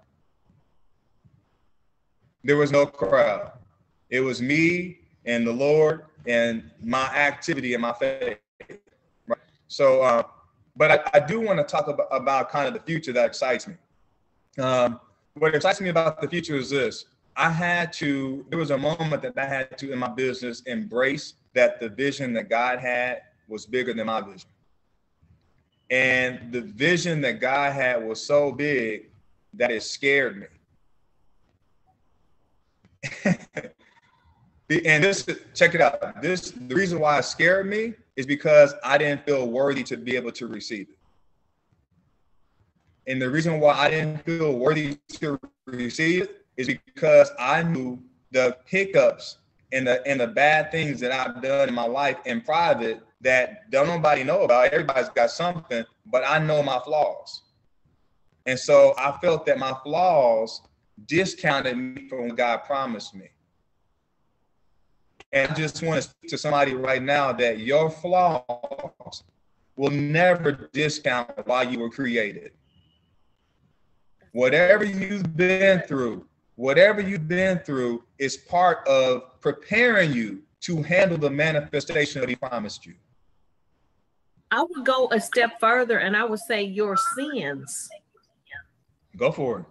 There was no crowd. It was me and the Lord and my activity and my faith. Right? So, but I do want to talk about kind of the future that excites me. What excites me about the future is this. There was a moment that I had to, in my business, embrace that the vision that God had was bigger than my vision. And the vision that God had was so big that it scared me. And this, check it out. The reason why it scared me is because I didn't feel worthy to be able to receive it. And the reason why I didn't feel worthy to receive it is because I knew the hiccups and the bad things that I've done in my life in private that don't nobody know about. Everybody's got something, but I know my flaws. And so I felt that my flaws discounted me from what God promised me. And I just want to speak to somebody right now that your flaws will never discount why you were created. Whatever you've been through is part of preparing you to handle the manifestation that he promised you. I would go a step further and I would say your sins. Go for it.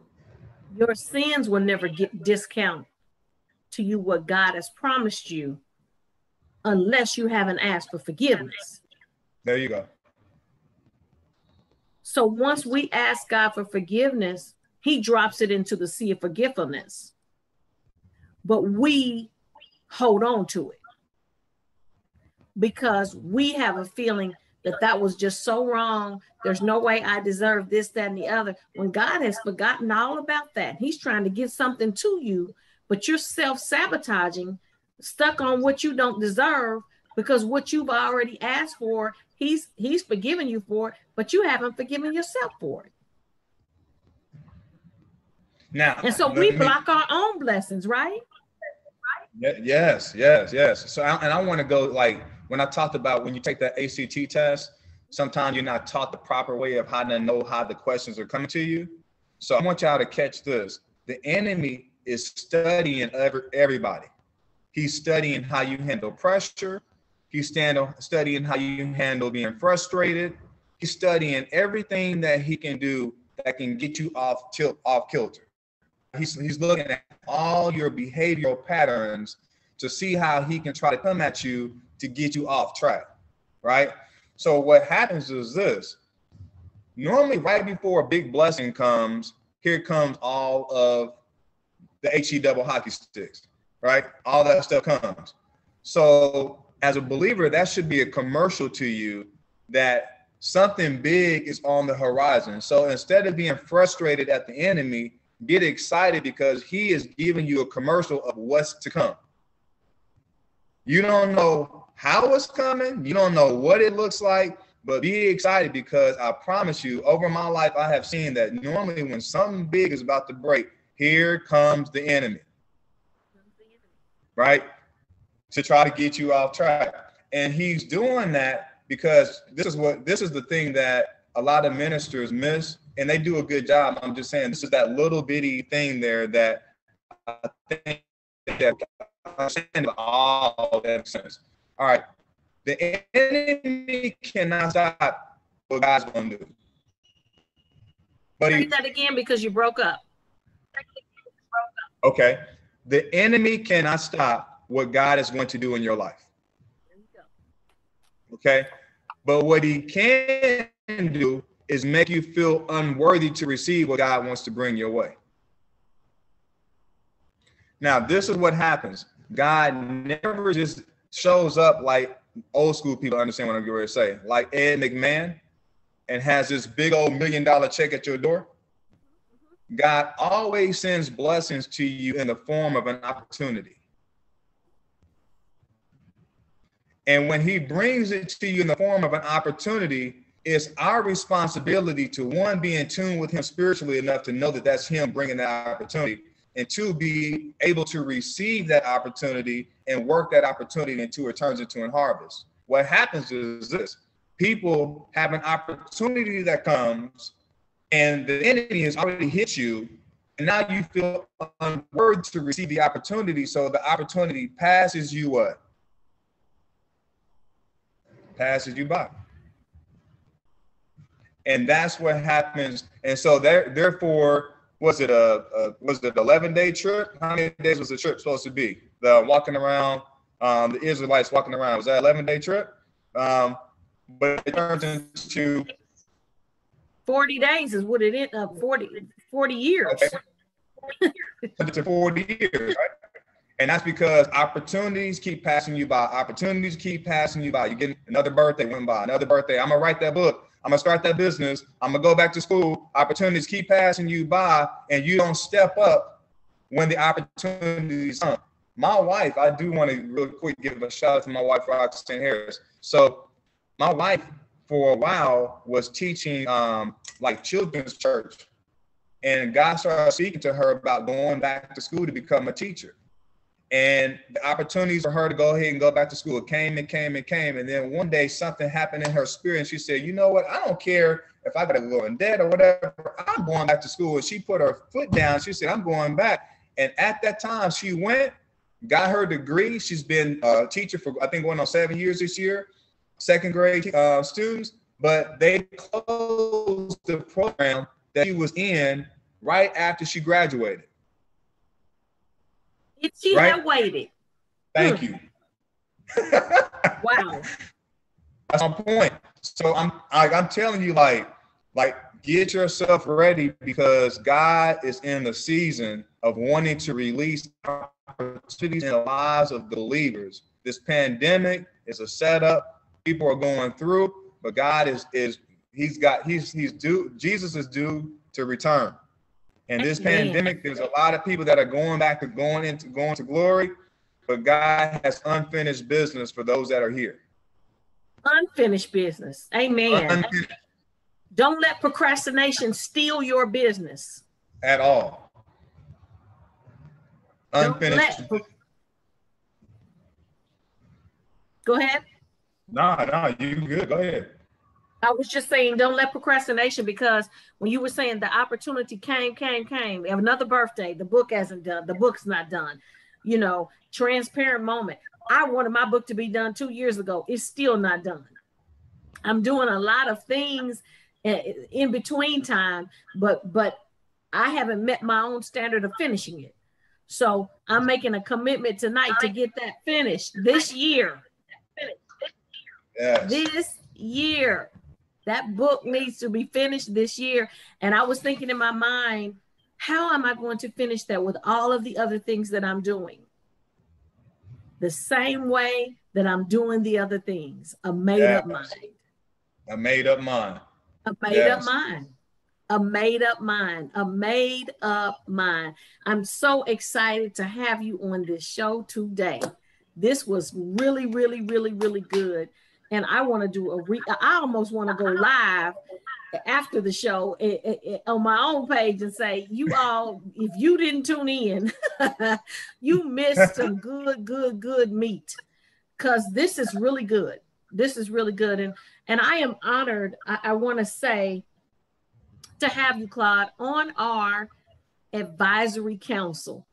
Your sins will never get discount to you what God has promised you unless you haven't asked for forgiveness. There you go. So once we ask God for forgiveness, he drops it into the sea of forgetfulness. But we hold on to it because we have a feeling that was just so wrong. There's no way I deserve this, that, and the other. When God has forgotten all about that, he's trying to give something to you, but you're self-sabotaging, stuck on what you don't deserve because what you've already asked for, he's forgiven you for, but you haven't forgiven yourself for it. Now, and so we block our own blessings, right? Yes. So, I want to go, like, when I talked about when you take that ACT test, sometimes you're not taught the proper way of how to know how the questions are coming to you. So I want y'all to catch this. The enemy is studying everybody. He's studying how you handle pressure. He's studying how you handle being frustrated. He's studying everything that he can do that can get you off kilter. He's looking at all your behavioral patterns to see how he can try to come at you to get you off track, right? So what happens is this. Normally, right before a big blessing comes, here comes all of the HE double hockey sticks, right? All that stuff comes. So as a believer, that should be a commercial to you that something big is on the horizon. So instead of being frustrated at the enemy, get excited because he is giving you a commercial of what's to come. You don't know how it's coming. You don't know what it looks like, but be excited because I promise you, over my life, I have seen that normally when something big is about to break, here comes the enemy, right? To try to get you off track. And he's doing that because this is the thing that a lot of ministers miss, and they do a good job. I'm just saying, this is that little bitty thing there that I think that I understand all that sense. All right, the enemy cannot stop what God's going to do. Say that again because you broke up. Okay, the enemy cannot stop what God is going to do in your life. Okay, but what he can do is make you feel unworthy to receive what God wants to bring your way. Now, this is what happens. God never just shows up like old school people understand what I'm going to say, like Ed McMahon, and has this big old $1 million check at your door. God always sends blessings to you in the form of an opportunity. And when he brings it to you in the form of an opportunity, it's our responsibility to, one, be in tune with him spiritually enough to know that that's him bringing that opportunity, and two, be able to receive that opportunity and work that opportunity until it turns into a harvest. What happens is this: people have an opportunity that comes and the enemy has already hit you, and now you feel unworthy to receive the opportunity, so the opportunity passes you what? Passes you by. And that's what happens. And so therefore, was it an 11-day trip? How many days was the trip supposed to be? The walking around, the Israelites walking around, was that 11-day trip? But it turns into 40 days is what it ended up, 40 years. Okay. To 40 years, right? And that's because opportunities keep passing you by. Opportunities keep passing you by. You get another birthday, went by, another birthday. I'm going to write that book. I'm going to start that business. I'm going to go back to school. Opportunities keep passing you by, and you don't step up when the opportunities come. My wife, I do want to real quick give a shout out to my wife, Roxanne Harris. So my wife, for a while, was teaching like children's church. And God started speaking to her about going back to school to become a teacher. And the opportunities for her to go ahead and go back to school came and came and came. And then one day something happened in her spirit. And she said, you know what? I don't care if I got to go in debt or whatever. I'm going back to school. And she put her foot down. She said, I'm going back. And at that time, she went, got her degree. She's been a teacher for, I think, going on 7 years this year, second grade students. But they closed the program that she was in right after she graduated. She had waited. Thank you. Wow. That's my point. So I'm telling you, like get yourself ready, because God is in the season of wanting to release opportunities in the lives of the believers. This pandemic is a setup. People are going through, but God is due. Jesus is due to return. And this pandemic, there's a lot of people that are going to glory, but God has unfinished business for those that are here. Unfinished business. Amen. Don't let procrastination steal your business. At all. Unfinished. Go ahead. No, you good. Go ahead. I was just saying, don't let procrastination, because when you were saying the opportunity came. Another birthday, the book hasn't done. The book's not done. You know, transparent moment. I wanted my book to be done 2 years ago. It's still not done. I'm doing a lot of things in between time, but I haven't met my own standard of finishing it. So I'm making a commitment tonight to get that finished this year. Yes. This year. That book needs to be finished this year. And I was thinking in my mind, how am I going to finish that with all of the other things that I'm doing? The same way that I'm doing the other things. A made up mind. A made up mind. A made up mind. A made up mind, a made up mind. I'm so excited to have you on this show today. This was really, really, really, really good. And I want to do I almost want to go live after the show on my own page and say, you all, if you didn't tune in, you missed some good meat, because this is really good. This is really good. And I am honored, I want to say, to have you, Claude, on our advisory council.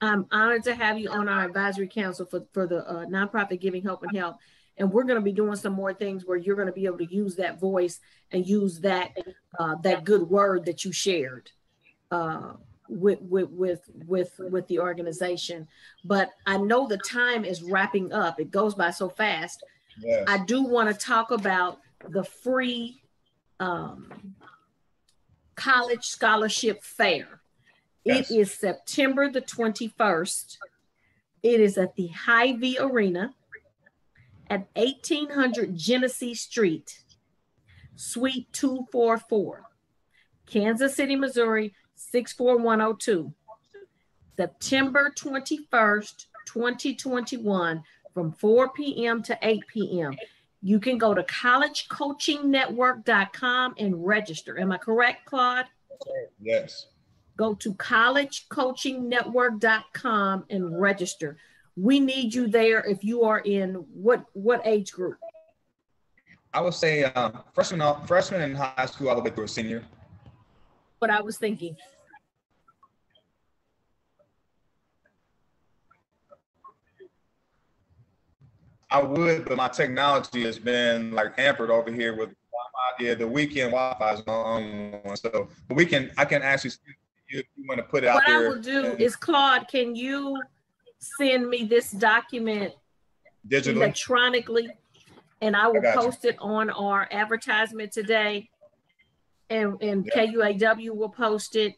I'm honored to have you on our advisory council for the nonprofit Giving Hope and Help. And we're going to be doing some more things where you're going to be able to use that voice and use that that good word that you shared with the organization. But I know the time is wrapping up. It goes by so fast. Yes. I do want to talk about the free college scholarship fair. Yes. It is September the 21st. It is at the Hy-Vee Arena at 1800 Genesee Street, Suite 244, Kansas City, Missouri, 64102. September 21st, 2021, from 4 p.m. to 8 p.m. You can go to collegecoachingnetwork.com and register. Am I correct, Claude? Yes. Go to collegecoachingnetwork.com and register. We need you there if you are in what age group? I would say freshman in high school all the way through a senior. What I was thinking. I would, but my technology has been like hampered over here with Wi-Fi. Yeah, the weekend Wi-Fi is on one. So I can actually, if you want to put it out there. What I will do is, Claude, can you send me this document digitally, electronically, and I will post it on our advertisement today, and KUAW will post it,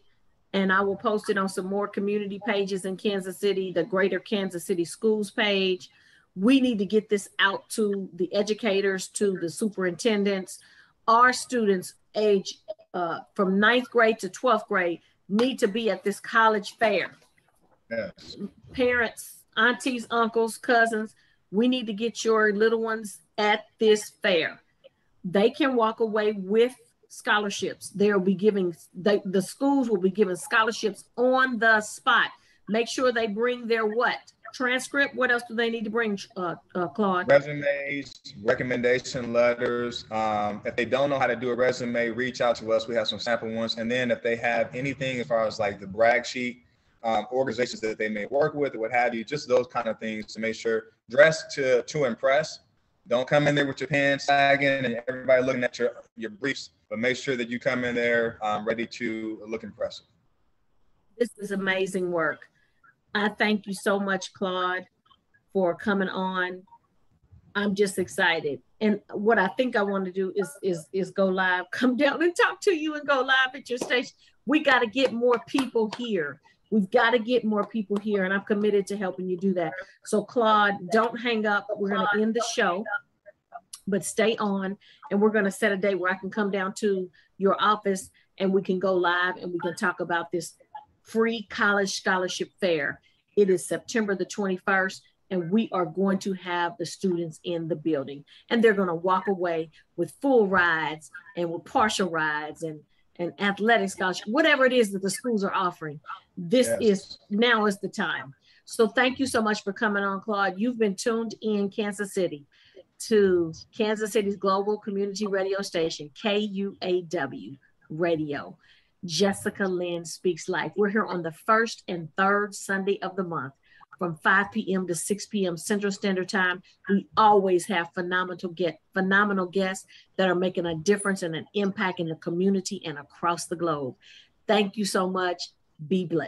and I will post it on some more community pages in Kansas City, the Greater Kansas City Schools page. We need to get this out to the educators, to the superintendents. Our students age from 9th grade to 12th grade need to be at this college fair. Yes. Parents, aunties, uncles, cousins, we need to get your little ones at this fair. They can walk away with scholarships. They'll be giving, the schools will be giving scholarships on the spot. Make sure they bring their what? Transcript. What else do they need to bring, Claude? Resumes, recommendation letters. If they don't know how to do a resume, reach out to us. We have some sample ones. And then if they have anything as far as like the brag sheet, organizations that they may work with or what have you, just those kind of things to make sure, dress to impress. Don't come in there with your pants sagging and everybody looking at your briefs, but make sure that you come in there ready to look impressive. This is amazing work. I thank you so much, Claude, for coming on. I'm just excited. And what I think I want to do is go live, come down and talk to you and go live at your station. We got to get more people here. We've got to get more people here, and I'm committed to helping you do that. So Claude, don't hang up. We're going to end the show, but stay on, and we're going to set a day where I can come down to your office and we can go live and we can talk about this free college scholarship fair. It is September the 21st, and we are going to have the students in the building, and they're going to walk away with full rides and with partial rides and athletic scholarship, whatever it is that the schools are offering. This now is the time. So thank you so much for coming on, Claude. You've been tuned in Kansas City to Kansas City's global community radio station, KUAW Radio. Jessica Lynn Speaks Life. We're here on the first and third Sunday of the month from 5 p.m. to 6 p.m. Central Standard Time. We always have phenomenal guests that are making a difference and an impact in the community and across the globe. Thank you so much. Be blessed.